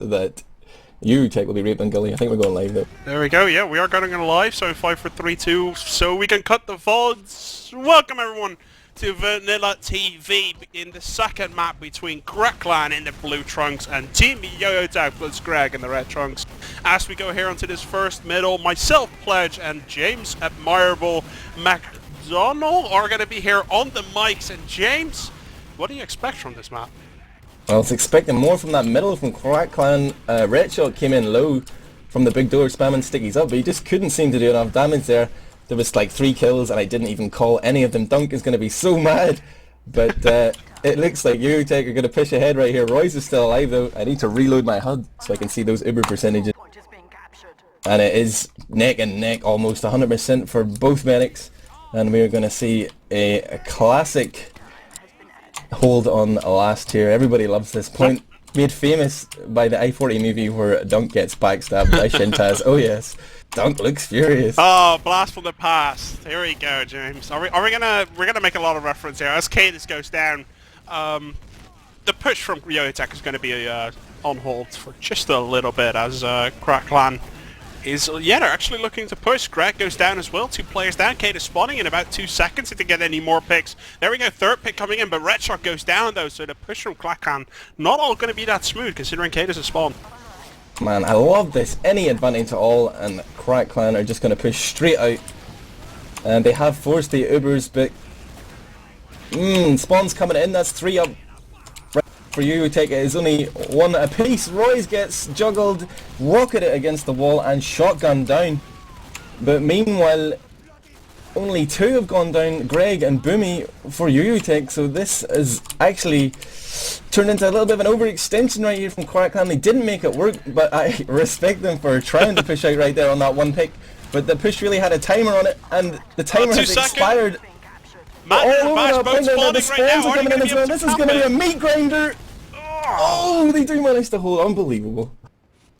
that Yoyotech will be raped on Gully. I think we're going live though. There we go, yeah, we are going live, so 5, 4, 3, 2, so we can cut the VODs. Welcome everyone to VanillaTV in the second map between Crackland in the blue trunks and Team Yoyotech plus Greg in the red trunks. As we go here onto this first middle, myself, Pledge, and James Admirable McDonald are going to be here on the mics. And James, what do you expect from this map? I was expecting more from that middle from Crackland. Red Shot came in low from the big door spamming stickies up, but he just couldn't seem to do enough damage there. There was like 3 kills and I didn't even call any of them. Dunk is going to be so mad, but it looks like Yoyotech are going to push ahead right here. Royze is still alive though. I need to reload my HUD so I can see those Uber percentages. And it is neck and neck, almost 100% for both medics. And we are going to see a classic hold on last here. Everybody loves this point. Made famous by the I-40 movie where Dunk gets backstabbed by Shintaz. Oh yes, Dunk looks furious. Oh, blast from the past. Here we go, James. Are we gonna make a lot of reference here as kaidus goes down. The push from Yoyotech is going to be on hold for just a little bit as Crackland is, they're actually looking to push. Greg goes down as well, 2 players down. kaidus spawning in about 2 seconds if they get any more picks. There we go, 3rd pick coming in, but Red Shot goes down though, so the push from Crackland not all going to be that smooth considering kaidus has spawned. Man, I love this. Any advantage at all, and Crackland are just going to push straight out. And they have forced the Ubers, but spawns coming in. That's 3 up. For Yoyotech, it is only 1 apiece. Royze gets juggled, rocketed against the wall, and shotgun down. But meanwhile, only 2 have gone down, Greg and Boomeh for Yoyotech. So this is actually turned into a little bit of an overextension right here from Crackland. They didn't make it work, but I respect them for trying to push out right there on that 1 pick. But the push really had a timer on it, and the timer has expired. MatnuN and Bash both spawning right now. Coming in as well. This is going to be a meat grinder. Oh, they do manage to hold. Unbelievable.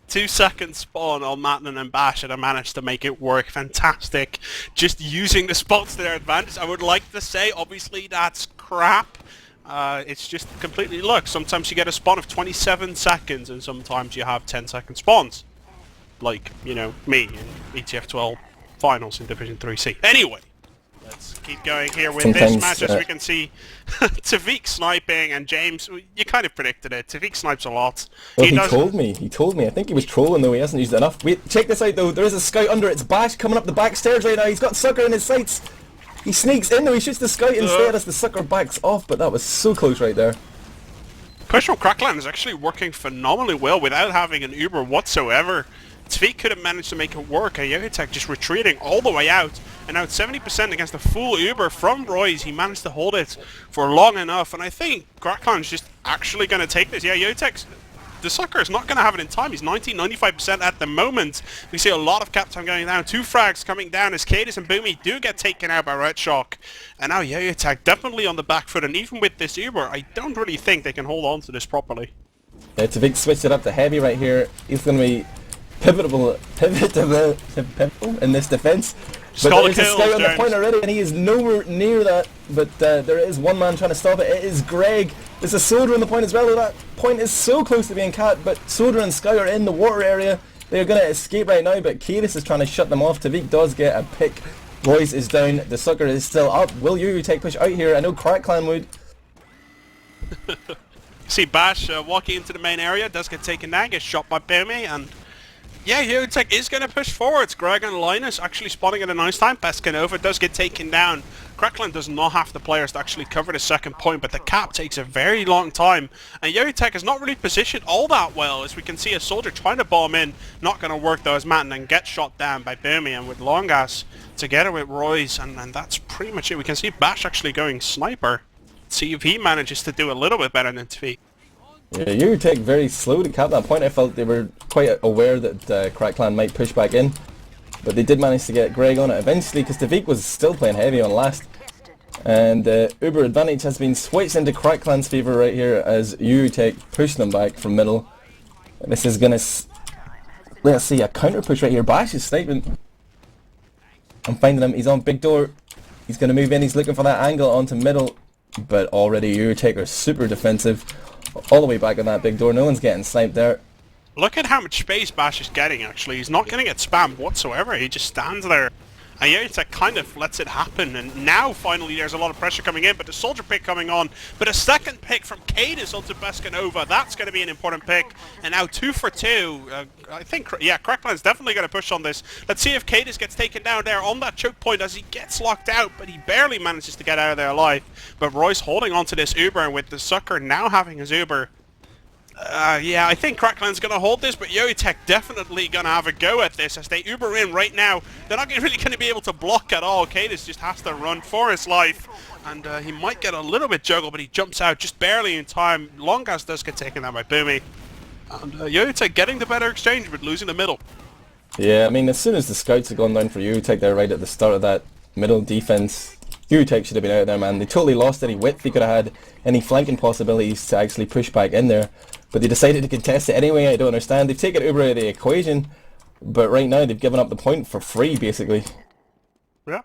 2-second spawn on MatnuN and Bash, and I managed to make it work. Fantastic. Just using the spots to their advantage. I would like to say, obviously, that's crap. It's just completely luck. Sometimes you get a spawn of 27 seconds, and sometimes you have 10-second spawns. Like, you know, me in ETF2L finals in Division 3C. Anyway. Let's keep going here with this match. As we can see, TviQ sniping, and James, you kind of predicted it. TviQ snipes a lot. Well, he told me. He told me. I think he was trolling though. He hasn't used it enough. Wait, check this out though. There is a scout under. It's Bash coming up the back stairs right now. He's got Sucker in his sights. He sneaks in though. He shoots the scout instead as the Sucker backs off. But that was so close right there. Push from Crackland is actually working phenomenally well without having an Uber whatsoever. TviQ could have managed to make it work, and Yoyotech just retreating all the way out, and now 70% against a full Uber from Royze. He managed to hold it for long enough, and I think Crackland's just actually going to take this. Yeah, Yoyotech's, TheSucker is not going to have it in time. He's 90-95% at the moment. We see a lot of cap time going down. 2 frags coming down as kaidus and Boomeh do get taken out by Red Shock, and now Yoyotech definitely on the back foot, and even with this Uber, I don't really think they can hold on to this properly. Yeah, TviQ switched it up to heavy right here. He's going to be pivotal in this defense. But there's a scout on the point already, and he is nowhere near that. But there is 1 man trying to stop it. It is Greg. There's a Soda on the point as well. That point is so close to being cat, but Soda and Scout are in the water area. They're going to escape right now, but kaidus is trying to shut them off. TviQ does get a pick. Royze is down. TheSucker is still up. Will Yoyotech push out here? I know Crackland would. See Bash walking into the main area, does get taken down, gets shot by Boomeh, and yeah, Yoyotech is going to push forwards. Greg and Linus actually spotting at a nice time. Pescanova does get taken down. Crackland does not have the players to actually cover the 2nd point, but the cap takes a very long time. And Yoyotech is not really positioned all that well, as we can see a soldier trying to bomb in. Not going to work though, as MatnuN gets shot down by Boomeh, and with Longás together with Royze, and that's pretty much it. We can see Bash actually going sniper. See if he manages to do a little bit better than TviQ. Yeah, Yoyotech very slow to cap that point. I felt they were quite aware that Crackland might push back in, but they did manage to get Greg on it eventually, because TviQ was still playing heavy on last. And Uber advantage has been switched into Crackland's favour right here as Yoyotech push them back from middle. And this is going to, let's see, a counter push right here. Bash is sniping. I'm finding him. He's on big door. He's going to move in. He's looking for that angle onto middle, but already Yoyotech are super defensive. All the way back on that big door. No one's getting sniped there. Look at how much space Bash is getting, actually. He's not going to get spammed whatsoever. He just stands there. And Yoyotech kind of lets it happen. And now, finally, there's a lot of pressure coming in. But the soldier pick coming on. But a second pick from kaidus onto Pescanova. That's going to be an important pick. And now 2 for 2. I think, yeah, Crackline's definitely going to push on this. Let's see if kaidus gets taken down there on that choke point as he gets locked out. But he barely manages to get out of there alive. But Royze holding on to this Uber. And with TheSucker now having his Uber. Yeah, I think Crackline's going to hold this, but Yoyotech definitely going to have a go at this as they Uber in right now. They're not really going to be able to block at all. kaidus just has to run for his life, and he might get a little bit juggled, but he jumps out just barely in time. Longás does get taken down by Boomeh, and Yoyotech getting the better exchange, but losing the middle. Yeah, I mean, as soon as the scouts had gone down for Yoyotech there right at the start of that middle defense, Yoyotech should have been out there, man. They totally lost any width they could have had, any flanking possibilities to actually push back in there. But they decided to contest it anyway. I don't understand. They've taken Uber out of the equation, but right now they've given up the point for free, basically. Yeah.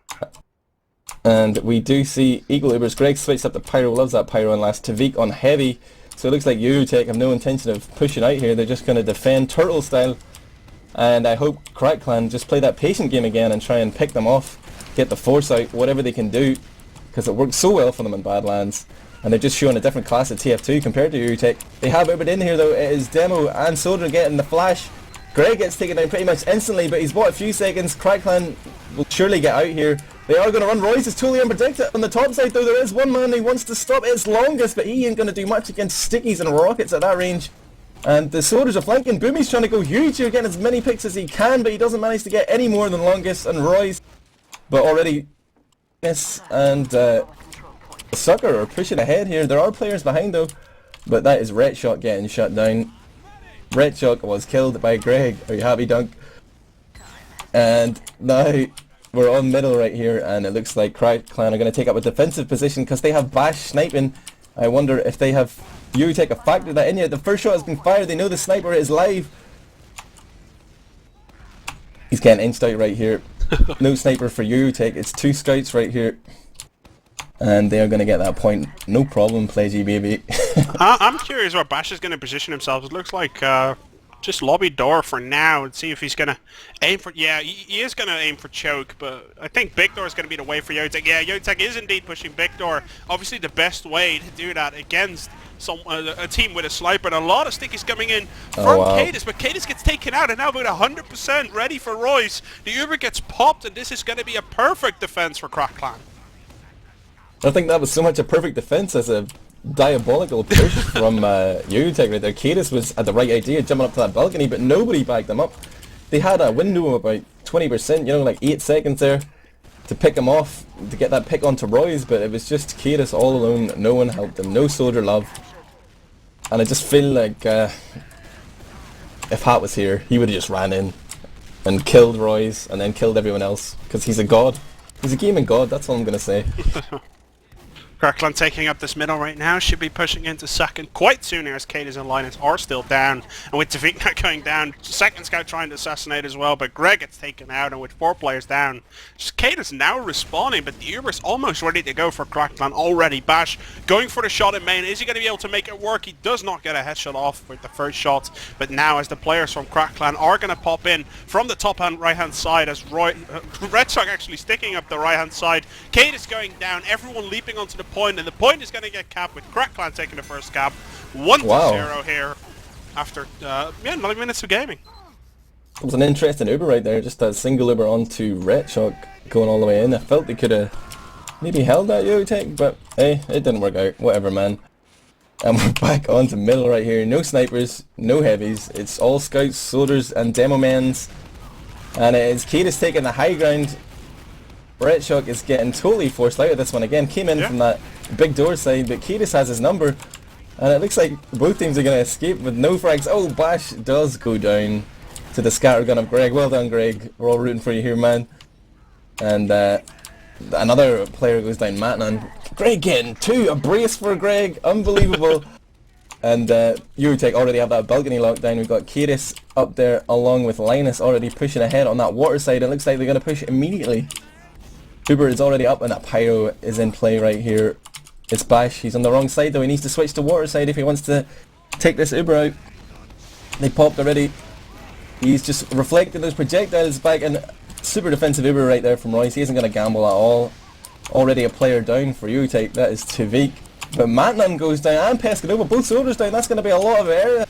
And we do see equal Ubers. Greg switched up to Pyro, loves that Pyro, and last TviQ on heavy. So it looks like Yoyotech have no intention of pushing out here. They're just going to defend turtle style. And I hope Crackclan just play that patient game again and try and pick them off, get the force out, whatever they can do, because it worked so well for them in Badlands. And they're just showing a different class of TF2 compared to Yoyotech. They have Ubered in here though. It is Demo and Soldier getting the flash. Greg gets taken down pretty much instantly, but he's bought a few seconds. Crackclan will surely get out here. They are going to run. Royze is totally unpredicted. On the top side though, there is one man who wants to stop. It's Longás, but he ain't going to do much against stickies and rockets at that range. And the soldiers are flanking. Boomeh's trying to go huge here, getting as many picks as he can, but he doesn't manage to get any more than Longás and Royze. But already, yes, and TheSucker are pushing ahead here. There are players behind though, but that is Retshot getting shut down. Retshot was killed by Greg. Are you happy, Dunk? And now we're on middle right here, and it looks like Crackclan are going to take up a defensive position because they have Bash sniping. I wonder if they have Yoyotech a factor that in yet. The first shot has been fired. They know the sniper is live. He's getting inched out right here. No sniper for Yoyotech. It's 2 scouts right here. And they are going to get that point. No problem, Pledgy baby. I'm curious where Bash is going to position himself. It looks like just lobby door for now and see if he's going to aim for... Yeah, he is going to aim for choke, but I think big door is going to be the way for Yoyotech. Yeah, Yoyotech is indeed pushing big door. Obviously the best way to do that against a team with a sniper, and a lot of stickies coming in from kaidus, but kaidus gets taken out, and now about 100% ready for Royze. The Uber gets popped, and this is going to be a perfect defense for Crackclan. I think that was so much a perfect defense as a diabolical push from Yoyotech right there. kaidus was at the right idea, jumping up to that balcony, but nobody backed them up. They had a window of about 20%, you know, like 8 seconds there to pick him off, to get that pick onto Royze, but it was just kaidus all alone. No one helped them, no soldier love. And I just feel like if Hat was here, he would have just ran in and killed Royze and then killed everyone else, because he's a god. He's a gaming god, that's all I'm going to say. Crackclan taking up this middle right now, should be pushing into second quite soon here as kaidus and Linus are still down. And with TviQ not going down, second scout trying to assassinate as well, but Greg gets taken out, and with 4 players down, just kaidus now respawning, but the Uber's almost ready to go for Crackclan already. Bash going for the shot in main. Is he going to be able to make it work? He does not get a headshot off with the first shot, but now as the players from Crackclan are going to pop in from the top hand right hand side as Retshot actually sticking up the right hand side. kaidus going down, everyone leaping onto the point, and the point is going to get capped with Crackclan taking the first cap. 1-0 here after 9 minutes of gaming. It was an interesting Uber right there, just that single Uber onto Retshot going all the way in. I felt they could have maybe held that Yoyotech, but hey, it didn't work out. Whatever, man. And we're back onto middle right here. No snipers, no heavies. It's all scouts, soldiers, and demo mans. And it is kaidus taking the high ground. Retshot is getting totally forced out of this one again. Came in from that big door side, but kaidus has his number. And it looks like both teams are going to escape with no frags. Oh, Bash does go down to the scattergun of Greg. Well done, Greg. We're all rooting for you here, man. And another player goes down, MatnuN. Greg getting 2. A brace for Greg. Unbelievable. And Yoyotech already have that balcony lockdown. We've got kaidus up there along with Linus already pushing ahead on that water side. It looks like they're going to push immediately. Uber is already up, and that Pyro is in play right here. It's Bash. He's on the wrong side though. He needs to switch to water side if he wants to take this Uber out. They popped already. He's just reflecting those projectiles back, and super defensive Uber right there from Royze. He isn't going to gamble at all. Already a player down for Yoyotech, that is TviQ. But MatnuN goes down and Pescanova, both soldiers down. That's going to be a lot of area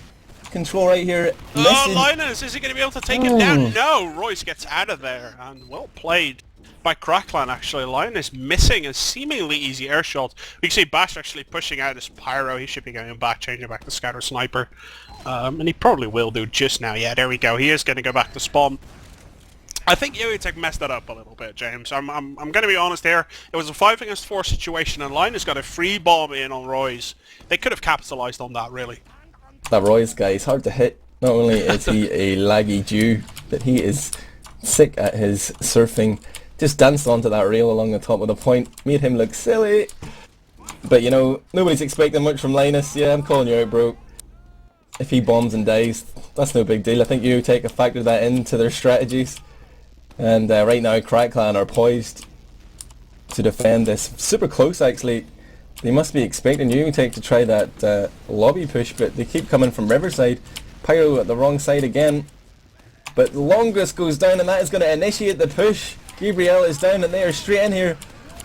control right here. Oh, Linus, is he going to be able to take him down? No, Royze gets out of there, and well played by Cracklan actually. Linus missing a seemingly easy air shot. We can see Bash actually pushing out his pyro. He should be going back, changing back to scatter sniper. And he probably will do just now. Yeah, there we go. He is going to go back to spawn. I think Yoyotech messed that up a little bit, James. I'm going to be honest here. It was a 5 against 4 situation, and Linus got a free bomb in on Royze. They could have capitalized on that, really. That Royze guy is hard to hit. Not only is he a laggy Jew, but he is sick at his surfing. Just danced onto that rail along the top of the point. Made him look silly. But you know, nobody's expecting much from Linus. Yeah, I'm calling you out, bro. If he bombs and dies, that's no big deal. I think Yoyotech have factored that into their strategies. And right now, Cracklan are poised to defend this. Super close, actually. They must be expecting Yoyotech to try that lobby push, but they keep coming from Riverside. Pyro at the wrong side again. But Longás goes down, and that is going to initiate the push. Gabriel is down, and they are straight in here.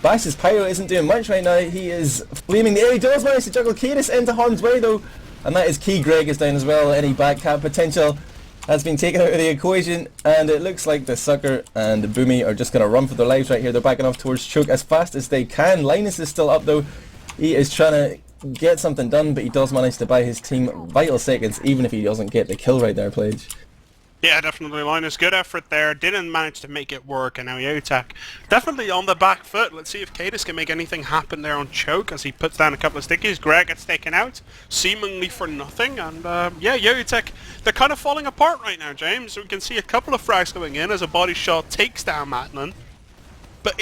Bash's Pyro isn't doing much right now. He is flaming the air. He does manage to juggle kaidus into harm's way, though. And that is key. Greg is down as well. Any back cap potential has been taken out of the equation, and it looks like TheSucker and Boomeh are just going to run for their lives right here. They're backing off towards Choke as fast as they can. Linus is still up, though. He is trying to get something done, but he does manage to buy his team vital seconds, even if he doesn't get the kill right there, Pledge. Yeah, definitely, Linus. Good effort there. Didn't manage to make it work, and now Yoyotech definitely on the back foot. Let's see if kaidus can make anything happen there on Choke as he puts down a couple of stickies. Greg gets taken out, seemingly for nothing, and yeah, Yoyotech, they're kind of falling apart right now, James. We can see a couple of frags going in as a body shot takes down MatnuN. But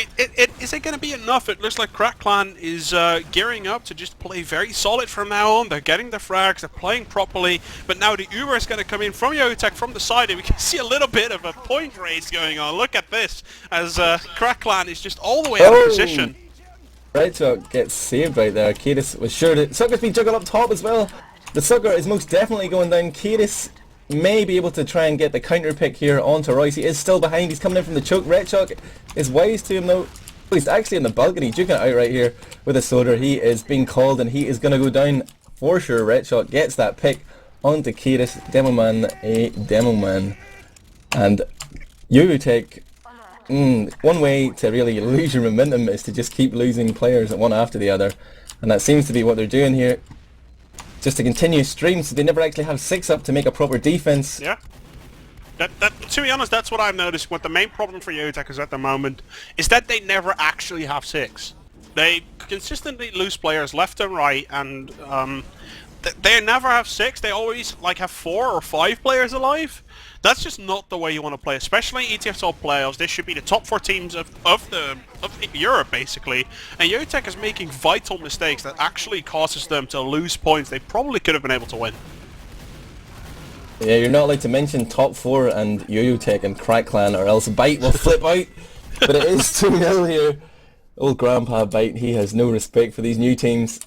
is it going to be enough? It looks like Cracklan is gearing up to just play very solid from now on. They're getting the frags, they're playing properly, but now the Uber is going to come in from Yoyotech from the side, and we can see a little bit of a point race going on. Look at this, as Cracklan is just all the way out of position. Right shot gets saved right there. kaidus was sure to... Sucker's been juggled up top as well. TheSucker is most definitely going down. kaidus may be able to try and get the counter pick here onto Royze. He is still behind. He's coming in from the Choke. Red Shock is wise to him though. He's actually in the balcony, duking it out right here with a soldier. He is being called, and he is going to go down for sure. Red Shock gets that pick onto kaidus. Demoman, a Demoman. And Yoyotech, one way to really lose your momentum is to just keep losing players one after the other. And that seems to be what they're doing here. Just a continuous stream, so they never actually have 6 up to make a proper defense. Yeah. To be honest, that's what I've noticed. What the main problem for Yoyotech is at the moment is that they never actually have 6. They consistently lose players left and right, and they never have 6. They always like have 4 or 5 players alive. That's just not the way you want to play, especially ETF2L playoffs. This should be the top 4 teams of Europe, basically. And Yoyotech is making vital mistakes that actually causes them to lose points they probably could have been able to win. Yeah, you're not allowed to mention top 4 and Yoyotech and Cracklan, or else Bite will flip out. But it is 2-0 here. Old Grandpa Bite, he has no respect for these new teams.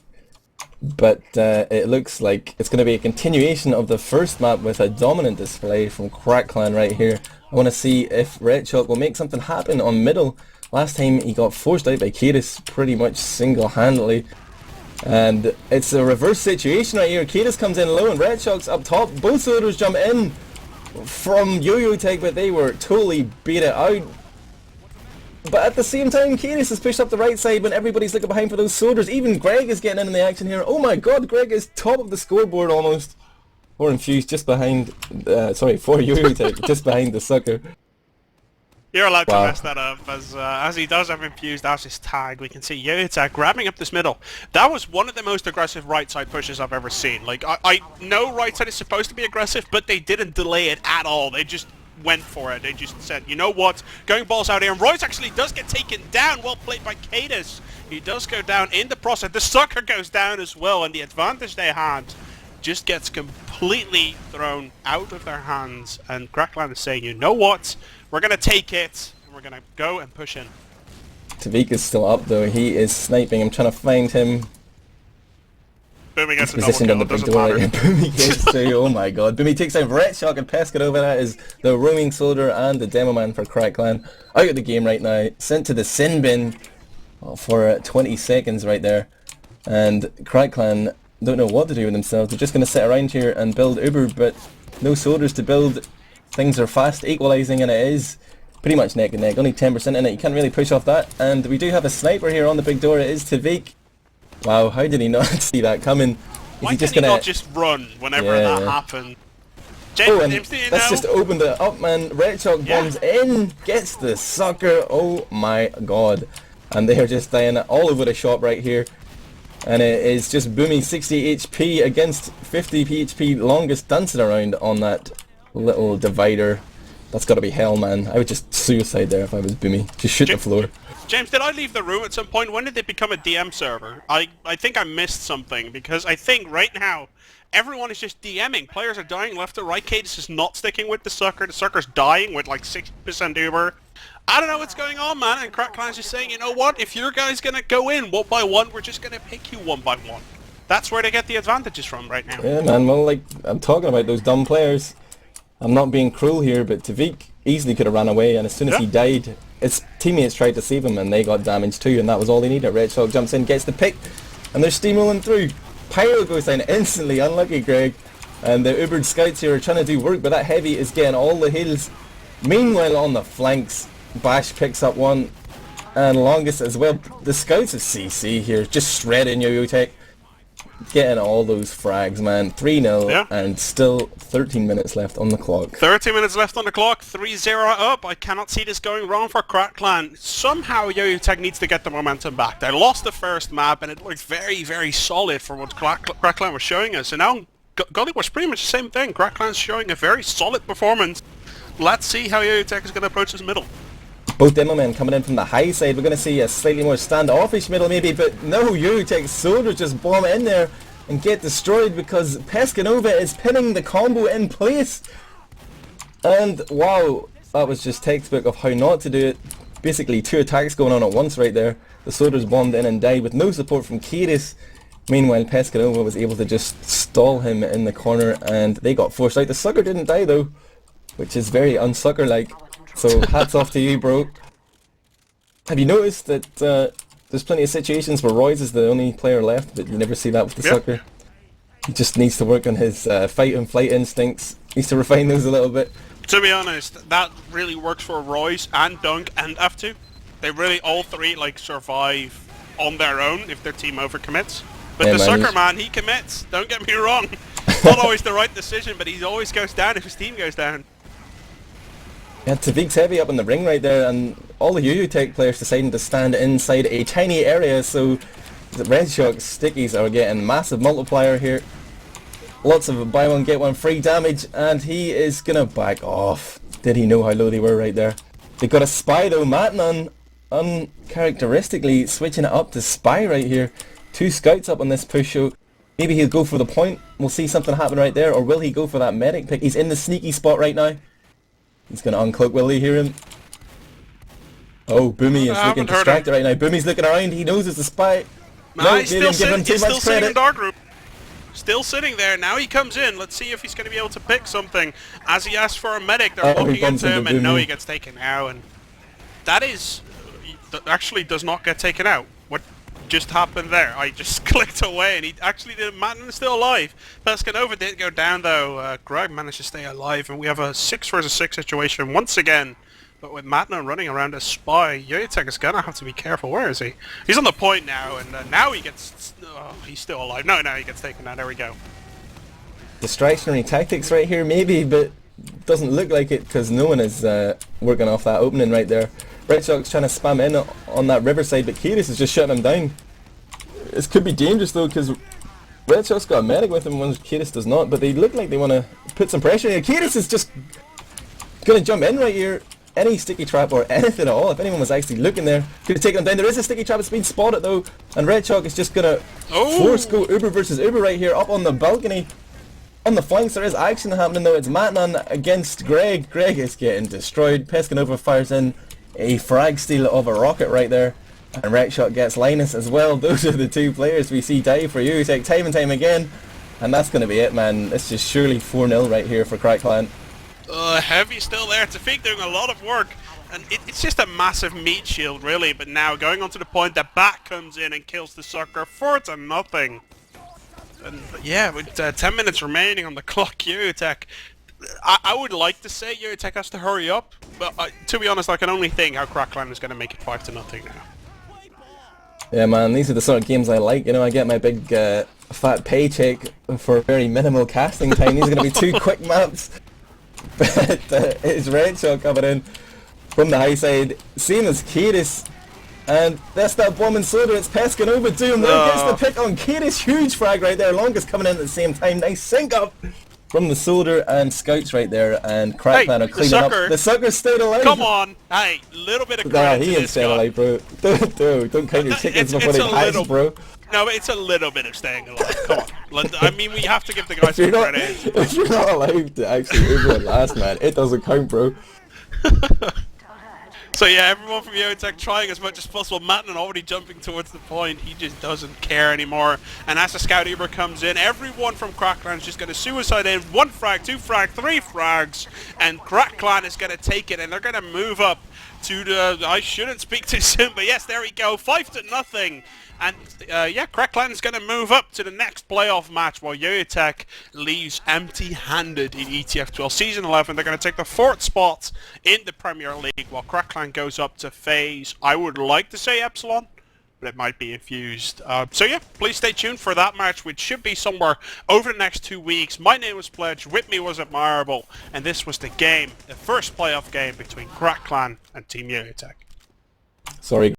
But it looks like it's going to be a continuation of the first map with a dominant display from Cracklan right here. I want to see if Red Shock will make something happen on middle. Last time he got forced out by kaidus pretty much single-handedly. And it's a reverse situation right here. kaidus comes in low and Red Shock's up top. Both soldiers jump in from Yoyotech, but they were totally beat it out. But at the same time, kaidus has pushed up the right side when everybody's looking behind for those soldiers. Even Greg is getting in the action here. Oh my god, Greg is top of the scoreboard almost. Or infused just behind, sorry, for Yoyotech, just behind TheSucker. You're allowed to mess that up, as he does have infused as his tag. We can see Yoyotech grabbing up this middle. That was one of the most aggressive right side pushes I've ever seen. Like, I know right side is supposed to be aggressive, but they didn't delay it at all. They just went for it. They just said, you know what, going balls out here. And Royze actually does get taken down. Well played by kaidus. He does go down in the process. TheSucker goes down as well, and the advantage they had just gets completely thrown out of their hands. And Cracklan is saying, you know what, we're going to take it, and we're going to go and push in. TviQ is still up though. He is sniping. I'm trying to find him. Boomeh gets a double Positioned kill, on the it big doesn't door. matter. Boomeh gets through. Oh my god. Boomeh takes out RedShock and Pescanova. That is the roaming soldier and the demo man for Crack Clan. Out of the game right now. Sent to the sin bin for 20 seconds right there. And Crack Clan don't know what to do with themselves. They're just going to sit around here and build Uber, but no soldiers to build. Things are fast equalising, and it is pretty much neck and neck. Only 10% in it. You can't really push off that. And we do have a sniper here on the big door. It is TviQ. Wow, how did he not see that coming? Why can he not just run whenever that happens? James, do you know? Let's just open it up, man. RedShock bombs in, gets the sucker. Oh my god. And they are just dying all over the shop right here. And it is just Boomeh 60 HP against 50 HP Longás dancing around on that little divider. That's gotta be hell, man. I would just suicide there if I was Boomeh. Just shoot the floor. James, did I leave the room at some point? When did they become a DM server? I think I missed something, because I think right now everyone is just DMing. Players are dying left and right. Kaidus is not sticking with TheSucker. TheSucker's dying with like 60% Uber. I don't know what's going on, man, and Crack Clan's just saying, you know what, if your guy's gonna go in one by one, we're just gonna pick you one by one. That's where they get the advantages from right now. Yeah, man, well, like, I'm talking about those dumb players. I'm not being cruel here, but TviQ easily could have ran away, and as soon as he died, his teammates tried to save him, and they got damaged too, and that was all they needed. RedShock jumps in, gets the pick, and they're steamrolling through. Pyro goes down instantly, unlucky Greg, and the Ubered scouts here are trying to do work, but that heavy is getting all the heals. Meanwhile, on the flanks, Bash picks up one, and Longás as well. The scouts of CC here, just shredding Yoyotech, getting all those frags, man. 3-0, and still 13 minutes left on the clock. 30 minutes left on the clock, 3-0 up. I cannot see this going wrong for Crack Clan. Somehow Yoyotech needs to get the momentum back. They lost the first map, and it looked very, very solid for what Crack Clan was showing us. And now Gullywash pretty much the same thing. Crack Clan's showing a very solid performance. Let's see how Yoyotech is going to approach this middle. Both demo men coming in from the high side. We're going to see a slightly more standoffish middle maybe, but no, Yoyotech soldiers just bomb in there and get destroyed because Pescanova is pinning the combo in place. And wow, that was just textbook of how not to do it. Basically 2 attacks going on at once right there. The soldiers bombed in and died with no support from Kaidus. Meanwhile, Pescanova was able to just stall him in the corner, and they got forced out. TheSucker didn't die though, which is very unsucker-like. So hats off to you, bro. Have you noticed that there's plenty of situations where Royze is the only player left, but you never see that with TheSucker? He just needs to work on his fight and flight instincts. Needs to refine those a little bit. To be honest, that really works for Royze and Dunk and F2. They really, all three, like, survive on their own if their team overcommits. But TheSucker, man, he commits. Don't get me wrong. Not always the right decision, but he always goes down if his team goes down. Yeah, TviQ's heavy up in the ring right there, and all the Yoyotech players deciding to stand inside a tiny area, so the RedShock stickies are getting massive multiplier here. Lots of buy one get one free damage, and he is gonna back off. Did he know how low they were right there? They got a spy though. MatnuN uncharacteristically switching it up to spy right here. 2 scouts up on this push, so maybe he'll go for the point. We'll see something happen right there, or will he go for that medic pick? He's in the sneaky spot right now. He's going to uncloak, will he hear him? Oh, Boomeh is looking distracted right now. Boomeh's looking around, he knows it's a spy. No, he's still sitting in dark room. Still sitting there, now he comes in. Let's see if he's going to be able to pick something. As he asks for a medic, they're looking into him, and no, he gets taken out. And that actually does not get taken out. What just happened there? I just clicked away, and he actually did. MatnuN is still alive. Pescanova didn't go down though. Greg managed to stay alive, and we have a 6 versus 6 situation once again. But with MatnuN running around as spy, Yoyotech is gonna have to be careful. Where is he? He's on the point now, and now he gets. Oh, he's still alive. No, now he gets taken out. There we go. Distractionary tactics right here, maybe, but doesn't look like it because no one is working off that opening right there. RedShock's trying to spam in on that riverside, but Kaidus is just shutting him down. This could be dangerous though, because RedShock's got a medic with him, when Kaidus does not. But they look like they want to put some pressure in. Kaidus is just gonna jump in right here. Any sticky trap or anything at all, if anyone was actually looking there, could have taken him down. There is a sticky trap, it's been spotted though, and RedShock is just gonna force go Uber versus Uber right here up on the balcony. On the flanks there is action happening though. It's MatnuN against Greg. Greg is getting destroyed. Pescanova fires in a frag steal of a rocket right there. And Retshot gets Linus as well. Those are the two players we see die for Yoyotech time and time again. And that's going to be it, man. It's just surely 4-0 right here for Crackland. Heavy still there. TviQ doing a lot of work. And it's just a massive meat shield, really. But now going on to the point that Bat comes in and kills TheSucker 4-0. And yeah, with 10 minutes remaining on the clock, Yoyotech. I would like to say Yoyotech has to hurry up. But to be honest, I can only think how Crackland is going to make it 5-0 now. Yeah, man, these are the sort of games I like. You know, I get my big fat paycheck for very minimal casting time. These are going to be 2 quick maps. But it's Retshot coming in from the high side. Same as kaidus. And that's that bomb and soda. It's Pescanova doing well. Gets the pick on kaidus. Huge frag right there. Longás coming in at the same time. Nice sync up from the soldier and scouts right there. And Crackland are cleaning up. TheSucker's stayed alive. Come on. Hey, little bit of credit he to ain't staying alive, bro. Don't count your chickens before they hatch, bro. No, but it's a little bit of staying alive. Come on. I mean, we have to give the guys some credit. If you're not alive to actually Uber it last, man, it doesn't count, bro. So yeah, everyone from Yoyotech trying as much as possible. MatnuN already jumping towards the point. He just doesn't care anymore. And as the scout Uber comes in, everyone from Crackland is just going to suicide in. 1 frag, 2 frag, 3 frags. And Crackland is going to take it. And they're going to move up to the... I shouldn't speak too soon, but yes, there we go. 5-0. And yeah, Crackland is going to move up to the next playoff match while Yoyotech leaves empty-handed in ETF2L Season 11. They're going to take the 4th spot in the Premier League while Crackland goes up to phase, I would like to say Epsilon, but it might be infused. So yeah, please stay tuned for that match, which should be somewhere over the next 2 weeks. My name was ThePledge, with me was Admirable, and this was the game, the first playoff game between Crackland and Team Yoyotech. Sorry.